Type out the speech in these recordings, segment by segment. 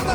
Hey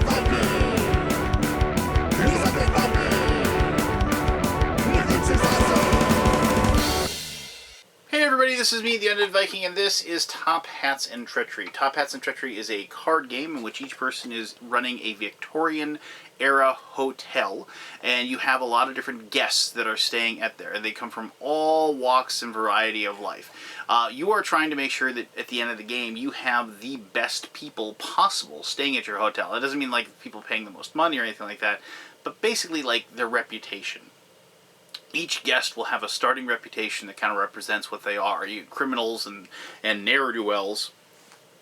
everybody, this is me, the Undead Viking, and this is Top Hats and Treachery. Top Hats and Treachery is a card game in which each person is running a Victorian-era hotel, and you have a lot of different guests that are staying at there, and they come from all walks and variety of life. You are trying to make sure that at the end of the game you have the best people possible staying at your hotel. It doesn't mean like people paying the most money or anything like that, but basically like their reputation. Each guest will have a starting reputation that kind of represents what they are. Criminals and ne'er-do-wells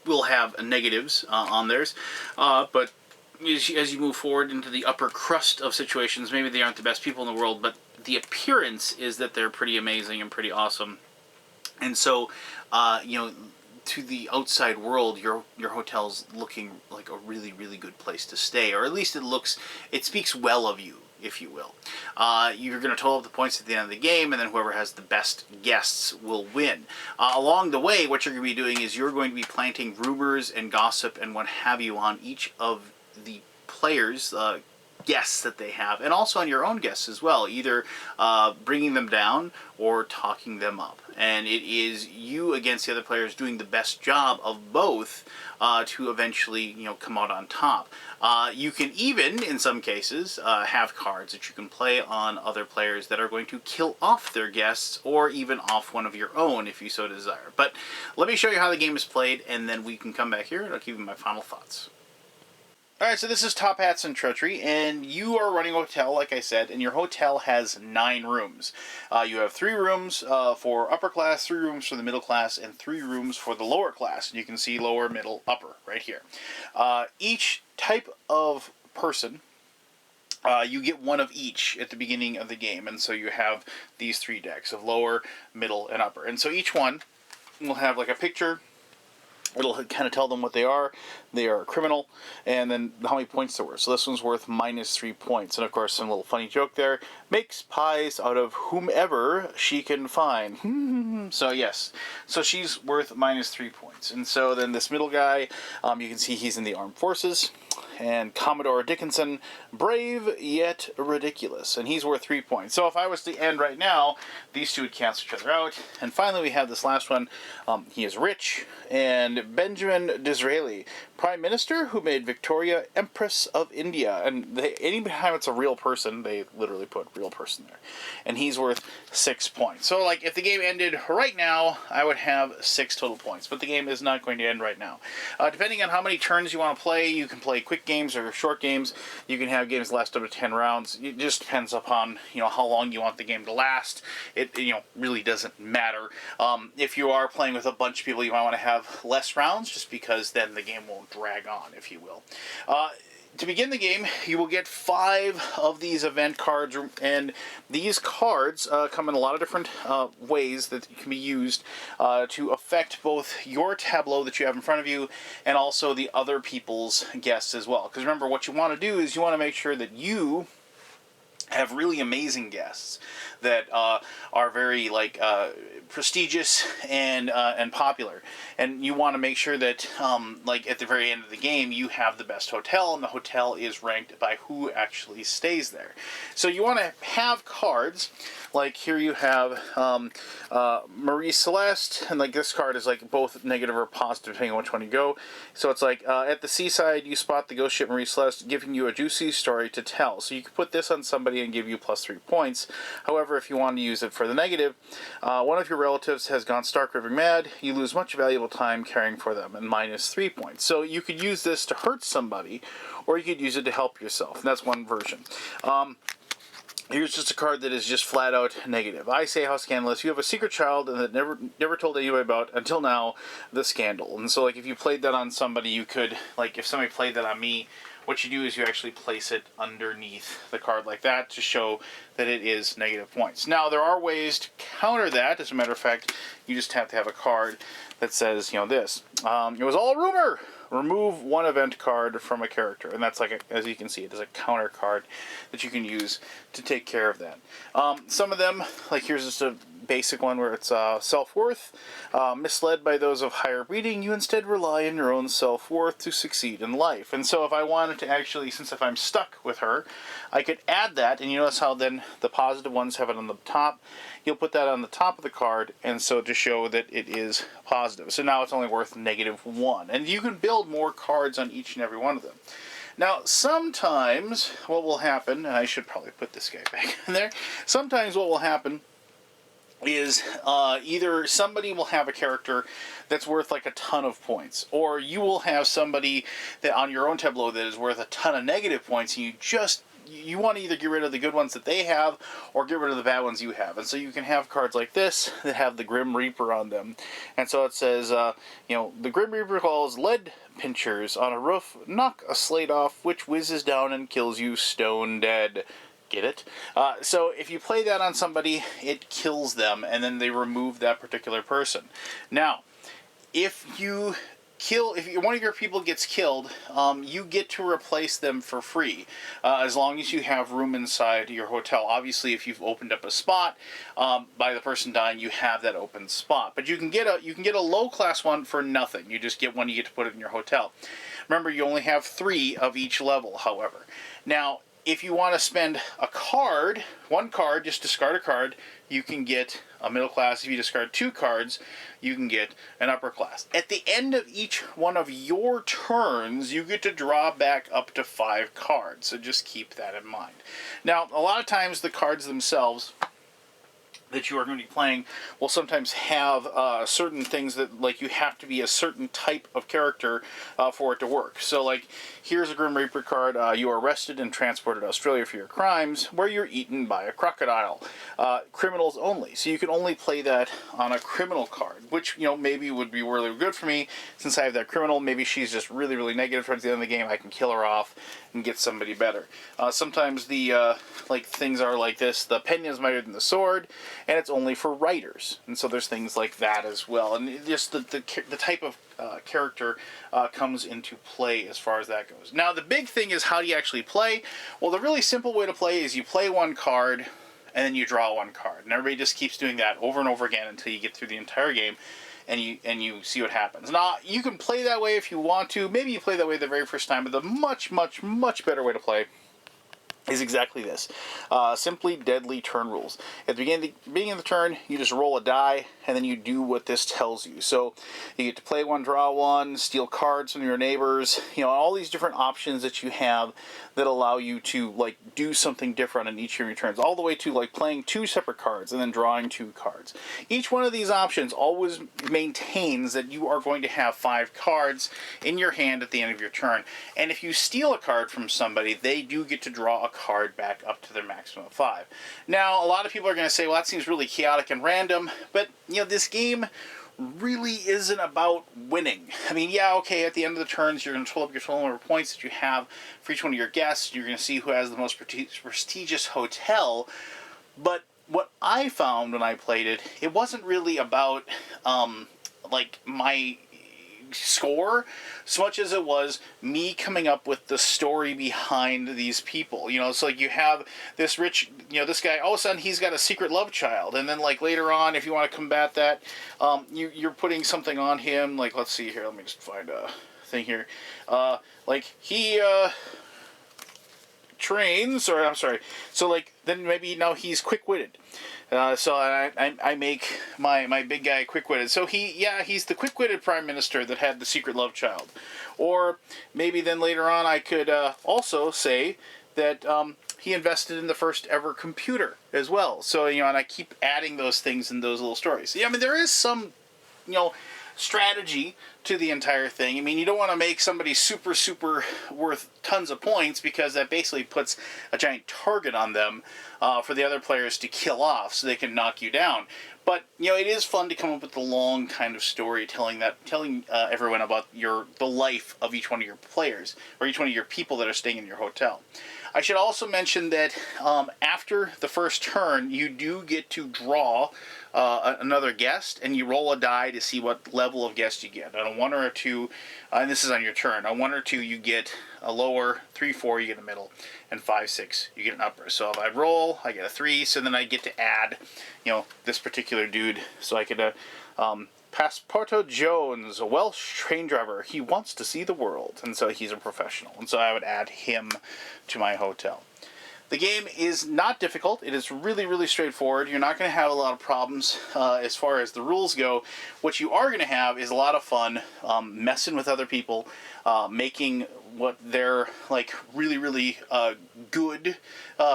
will have negatives on theirs, but as you move forward into the upper crust of situations, maybe they aren't the best people in the world, but the appearance is that they're pretty amazing and pretty awesome. And so, to the outside world, your hotel's looking like a really, really good place to stay, or at least it speaks well of you, if you will. You're going to total up the points at the end of the game, and then whoever has the best guests will win. Along the way, what you're going to be doing is you're going to be planting rumors and gossip and what have you on each of the players' guests that they have, and also on your own guests as well, either bringing them down or talking them up. And it is you against the other players doing the best job of both to eventually, come out on top. You can even, in some cases, have cards that you can play on other players that are going to kill off their guests, or even off one of your own if you so desire. But let me show you how the game is played, and then we can come back here and I'll give you my final thoughts. Alright, so this is Top Hats and Treachery, and you are running a hotel, like I said, and your hotel has 9 rooms. You have 3 rooms for upper class, 3 rooms for the middle class, and 3 rooms for the lower class. And you can see lower, middle, upper right here. Each type of person, you get one of each at the beginning of the game, and so you have these 3 decks of lower, middle, and upper. And so each one will have like a picture. It'll kind of tell them what they are. They are a criminal, and then how many points there were. So this one's worth -3 points. And of course, some little funny joke there. Makes pies out of whomever she can find. So yes, so she's worth -3 points. And so then this middle guy, you can see he's in the armed forces. And Commodore Dickinson, brave yet ridiculous, and he's worth 3 points. So if I was to end right now, these two would cancel each other out. And finally, we have this last one. He is rich, and Benjamin Disraeli, Prime Minister who made Victoria Empress of India. And anytime it's a real person, they literally put real person there. And he's worth 6 points. So like if the game ended right now, I would have 6 total points. But the game is not going to end right now. Depending on how many turns you want to play, you can play quick games or short games. You can have games last up to 10 rounds. It just depends upon how long you want the game to last. It really doesn't matter. If you are playing with a bunch of people, you might want to have less rounds, just because then the game won't drag on, if you will. To begin the game, you will get 5 of these event cards, and these cards come in a lot of different ways that can be used to affect both your tableau that you have in front of you and also the other people's guests as well. Because remember, what you want to do is you want to make sure that you have really amazing guests that are very prestigious and popular, and you want to make sure that at the very end of the game you have the best hotel, and the hotel is ranked by who actually stays there. So you want to have cards like here you have Marie Celeste, and like this card is like both negative or positive depending on which one you go. So it's like at the seaside you spot the ghost ship Marie Celeste, giving you a juicy story to tell. So you could put this on somebody and give you +3 points. However, if you want to use it for the negative, one of your relatives has gone stark raving mad. You lose much valuable time caring for them, and -3 points. So you could use this to hurt somebody, or you could use it to help yourself. And that's one version. Here's just a card that is just flat out negative. I say how scandalous. You have a secret child that never told anybody about until now the scandal. And so like if you played that on somebody, you could, like if somebody played that on me, what you do is you actually place it underneath the card like that to show that it is negative points. Now there are ways to counter that. As a matter of fact, you just have to have a card that says, this. It was all a rumor. Remove one event card from a character, and that's like, as you can see, it is a counter card that you can use to take care of that. Some of them, like here's just a basic one where it's self-worth. Misled by those of higher breeding, you instead rely on your own self-worth to succeed in life. And so if I wanted to actually, since if I'm stuck with her, I could add that, and you notice how then the positive ones have it on the top. You'll put that on the top of the card, and so to show that it is positive. So now it's only worth -1. And you can build more cards on each and every one of them. Now, sometimes what will happen, and I should probably put this guy back in there, sometimes what will happen is either somebody will have a character that's worth like a ton of points, or you will have somebody that on your own tableau that is worth a ton of negative points, and you want to either get rid of the good ones that they have or get rid of the bad ones you have. And so you can have cards like this that have the Grim Reaper on them. And so it says, the Grim Reaper calls lead pinchers on a roof, knock a slate off, which whizzes down and kills you stone dead. Get it? So if you play that on somebody, it kills them, and then they remove that particular person. Now, if one of your people gets killed, you get to replace them for free, as long as you have room inside your hotel. Obviously, if you've opened up a spot by the person dying, you have that open spot. But you can get a low class one for nothing. You just get one, you get to put it in your hotel. Remember, you only have 3 of each level, however. Now, if you want to spend one card, just discard a card, you can get a middle class. If you discard 2 cards, you can get an upper class. At the end of each one of your turns, you get to draw back up to 5 cards. So just keep that in mind. Now, a lot of times the cards themselves that you are going to be playing will sometimes have certain things that, like, you have to be a certain type of character for it to work. So, like, here's a Grim Reaper card. You are arrested and transported to Australia for your crimes, where you're eaten by a crocodile. Criminals only. So you can only play that on a criminal card, which, maybe would be really good for me, since I have that criminal. Maybe she's just really, really negative towards the end of the game. I can kill her off and get somebody better. Sometimes the, things are like this. The pen is mightier than the sword, and it's only for writers. And so there's things like that as well. And just the type of character comes into play as far as that goes. Now, the big thing is, how do you actually play? Well, the really simple way to play is you play one card, and then you draw one card. And everybody just keeps doing that over and over again until you get through the entire game, and you see what happens. Now, you can play that way if you want to. Maybe you play that way the very first time, but the much, much, much better way to play is exactly this. Simply deadly turn rules. At the beginning of the turn, you just roll a die, and then you do what this tells you. So you get to play one, draw one, steal cards from your neighbors, all these different options that you have that allow you to, do something different on each of your turns, all the way to, playing 2 separate cards and then drawing 2 cards. Each one of these options always maintains that you are going to have 5 cards in your hand at the end of your turn. And if you steal a card from somebody, they do get to draw a card back up to their maximum of 5. Now, a lot of people are going to say, well, that seems really chaotic and random, but, this game really isn't about winning. I mean, yeah, okay, at the end of the turns, you're going to total up your total number of points that you have for each one of your guests. You're going to see who has the most prestigious hotel. But what I found when I played it, it wasn't really about, my score, so much as it was me coming up with the story behind these people. It's like you have this rich, this guy, all of a sudden he's got a secret love child, and then later on, if you want to combat that, you're putting something on him, let's see here, let me just find a thing here, he trains, or I'm sorry, so then maybe now he's quick-witted. So I make my big guy quick-witted. So he's the quick-witted prime minister that had the secret love child. Or maybe then later on I could also say that he invested in the first ever computer as well. So, and I keep adding those things in those little stories. Yeah, I mean, there is some, strategy to the entire thing. I mean, you don't want to make somebody super, super worth tons of points, because that basically puts a giant target on them for the other players to kill off so they can knock you down. But, it is fun to come up with the long kind of story telling everyone about the life of each one of your players, or each one of your people that are staying in your hotel. I should also mention that after the first turn, you do get to draw another guest, and you roll a die to see what level of guest you get. On a 1 or a 2, and this is on your turn. On 1 or 2, you get a lower. 3, 4, you get a middle, and 5, 6, you get an upper. So if I roll, I get a 3. So then I get to add, this particular dude. So I could Passepartout Jones, a Welsh train driver. He wants to see the world, and so he's a professional. And so I would add him to my hotel. The game is not difficult. It is really, really straightforward. You're not going to have a lot of problems as far as the rules go. What you are going to have is a lot of fun messing with other people, making what they're like really, really good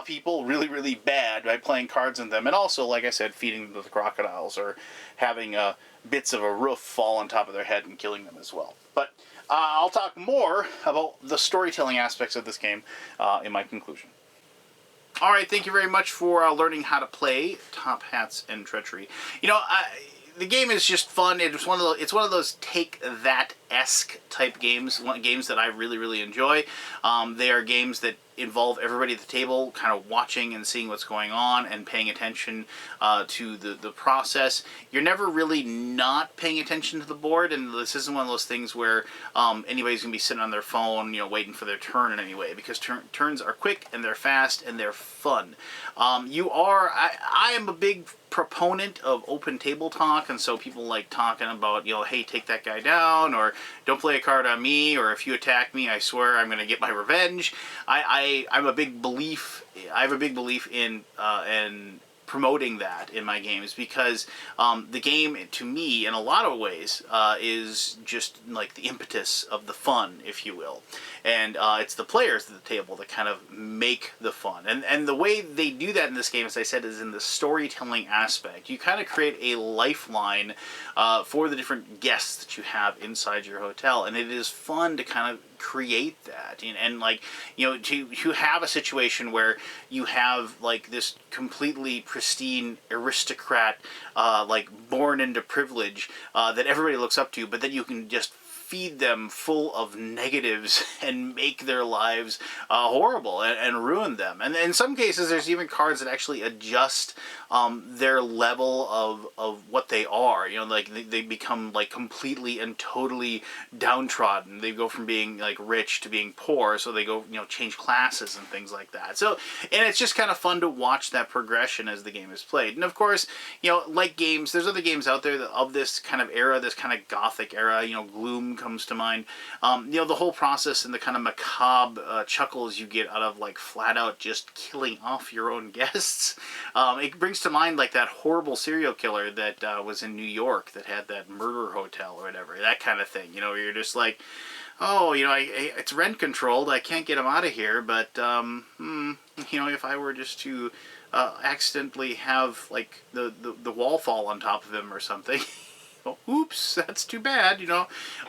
people really, really bad by playing cards on them. And also, like I said, feeding them to the crocodiles or having bits of a roof fall on top of their head and killing them as well. But I'll talk more about the storytelling aspects of this game in my conclusion. All right, thank you very much for learning how to play Top Hats and Treachery. The game is just fun. It's one of those take that-esque type games, games that I really, really enjoy. They are games that involve everybody at the table kind of watching and seeing what's going on and paying attention to the process. You're never really not paying attention to the board, and this isn't one of those things where anybody's going to be sitting on their phone, waiting for their turn in any way, because turns are quick and they're fast and they're fun. I am a big proponent of open table talk, and so people like talking about, hey, take that guy down, or don't play a card on me, or if you attack me, I swear I'm going to get my revenge. I have a big belief in promoting that in my games, because the game, to me, in a lot of ways, is just like the impetus of the fun, if you will. And it's the players at the table that kind of make the fun. And the way they do that in this game, as I said, is in the storytelling aspect. You kind of create a lifeline for the different guests that you have inside your hotel. And it is fun to kind of create that, and to have a situation where you have like this completely pristine aristocrat born into privilege that everybody looks up to, but then you can just feed them full of negatives and make their lives horrible and ruin them. And in some cases, there's even cards that actually adjust their level of what they are. They become like completely and totally downtrodden. They go from being like rich to being poor, so they go change classes and things like that. So, and it's just kind of fun to watch that progression as the game is played. And of course, like games, there's other games out there of this kind of era, this kind of gothic era. Gloom comes to mind. The whole process and the kind of macabre chuckles you get out of like flat out just killing off your own guests. It brings to mind like that horrible serial killer that was in New York that had that murder hotel or whatever, that kind of thing. Where you're just like, oh, it's rent controlled, I can't get him out of here, but if I were just to accidentally have like the wall fall on top of him or something. Oh, oops, that's too bad,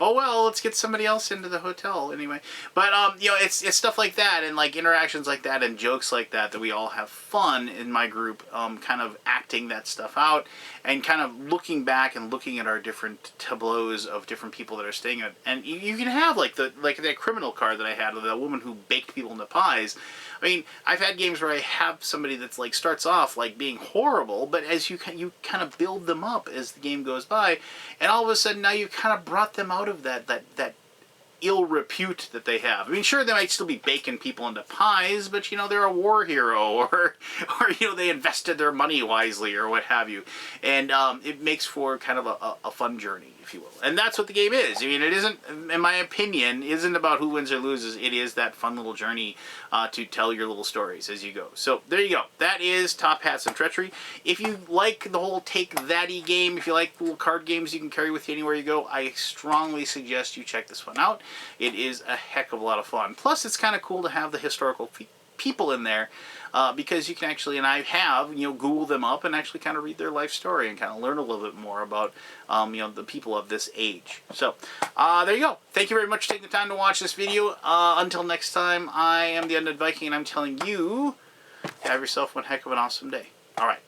Oh, well, let's get somebody else into the hotel anyway. But, it's stuff like that, and like interactions like that and jokes like that we all have fun in my group, kind of acting that stuff out and kind of looking back and looking at our different tableaus of different people that are staying at. And you can have like that criminal card that I had of the woman who baked people into pies. I mean, I've had games where I have somebody that's like starts off like being horrible, but as you kind of build them up as the game goes by, and all of a sudden now you kind of brought them out of that ill repute that they have. I mean, sure, they might still be baking people into pies, but they're a war hero, or they invested their money wisely, or what have you, and it makes for kind of a fun journey, if you will. And that's what the game is. I mean, it isn't, in my opinion, isn't about who wins or loses. It is that fun little journey to tell your little stories as you go. So there you go. That is Top Hats and Treachery. If you like the whole take-that-y game, if you like little card games you can carry with you anywhere you go, I strongly suggest you check this one out. It is a heck of a lot of fun. Plus, it's kind of cool to have the historical people in there, because you can actually, and I have, Google them up and actually kind of read their life story and kind of learn a little bit more about, the people of this age. So, there you go. Thank you very much for taking the time to watch this video. Until next time, I am the Undead Viking, and I'm telling you, have yourself one heck of an awesome day. All right.